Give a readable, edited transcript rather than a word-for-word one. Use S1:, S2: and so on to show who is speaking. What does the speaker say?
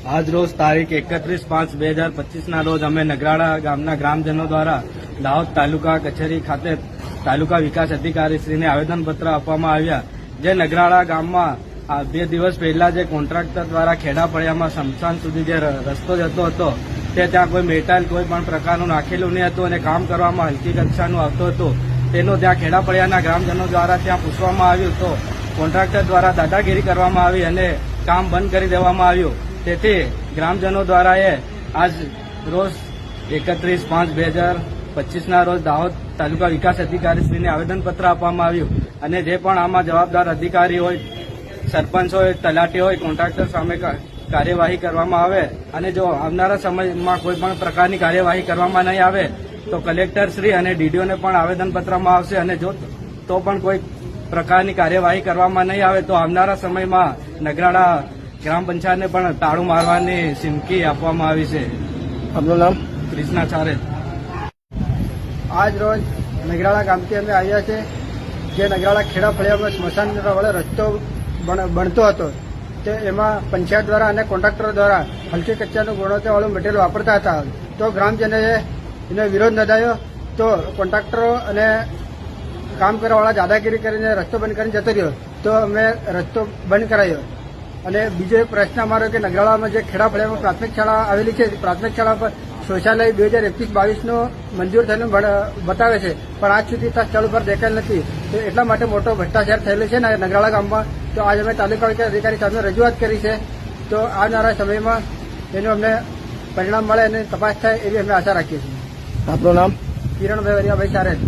S1: આજ રોજ તારીખ 31/5/2025 રોજ અમે નગરાળા ગામના ગ્રામજનો દ્વારા દાહોદ તાલુકા કચેરી ખાતે તાલુકા વિકાસ અધિકારીશ્રીને આવેદનપત્ર આપવામાં આવ્યા. જે નગરાળા ગામમાં 2 દિવસ પહેલા જે કોન્ટ્રાક્ટર દ્વારા ખેડા ફળિયામાં સ્મશાન સુધી જે રસ્તો જતો હતો તે ત્યાં કોઈ મેટાઇલ કોઈ પણ પ્રકારનું નાખેલું નહીં હતું અને કામ કરવામાં હલકી કક્ષાનું આવતું હતું. તેનું ત્યાં ખેડા ફળિયાના ગ્રામજનો દ્વારા ત્યાં પૂછવામાં આવ્યું તો કોન્ટ્રાક્ટર દ્વારા દાદાગીરી કરવામાં આવી અને કામ બંધ કરી દેવામાં આવ્યું. તેથી ગ્રામજનો દ્વારા આજ રોજ 31/5/2025 રોજ દાહોદ તાલુકા વિકાસ અધિકારીશ્રીને આવેદનપત્ર આપવામાં આવ્યું અને જે પણ આમાં જવાબદાર અધિકારી હોય, સરપંચ હોય, તલાટી હોય, કોન્ટ્રાક્ટર સામે કાર્યવાહી કરવામાં આવે અને જો આવનારા સમયમાં કોઈ પણ પ્રકારની કાર્યવાહી કરવામાં નહીં આવે તો કલેક્ટરશ્રી અને ડીડીઓને પણ આવેદનપત્રમાં આવશે અને જો તો પણ કોઈ પ્રકારની કાર્યવાહી કરવામાં નહીં આવે તો આવનારા સમયમાં નગરાળા ગ્રામ પંચાયતને પણ તાળું મારવાની ચીમકી આપવામાં આવી છે.
S2: આપનું નામ?
S1: કૃષ્ણા ચારેલ.
S2: આજ રોજ નગરાળા ગામથી અમે આવ્યા છે. જે નગરાળા ખેડા ફળિયામાં સ્મશાન વાળો રસ્તો બનતો હતો તે એમાં પંચાયત દ્વારા અને કોન્ટ્રાક્ટર દ્વારા હલકી કચ્ચાનું ગુણવત્તાવાળું મટીરિયલ વાપરતા હતા. તો ગ્રામજનોએ એનો વિરોધ નોંધાયો તો કોન્ટ્રાક્ટરો અને કામ કરવાવાળા દાદાગીરી કરીને રસ્તો બંધ કરીને જતો રહ્યો તો અમે રસ્તો બંધ કરાયો. અને બીજો એક પ્રશ્ન અમારો કે નગરાળામાં જે ખેડા ફળિયામાં પ્રાથમિક શાળા આવેલી છે, પ્રાથમિક શાળા પર શૌચાલય 2021-22નું મંજૂર થયેલું બતાવે છે પણ આજ સુધી ત્યાં સ્થળ ઉપર દેખાયેલ નથી. તો એટલા માટે મોટો ભ્રષ્ટાચાર થયેલો છે ને નગરાળા ગામમાં. તો આજે અમે તાલુકા વિકાસ અધિકારી સામે રજૂઆત કરી છે. તો આવનારા સમયમાં એનું અમને પરિણામ મળે અને તપાસ થાય એવી અમે આશા રાખીએ છીએ.
S1: આપનું નામ?
S2: કિરણભાઈ વરિયાભાઈ ચારેલ.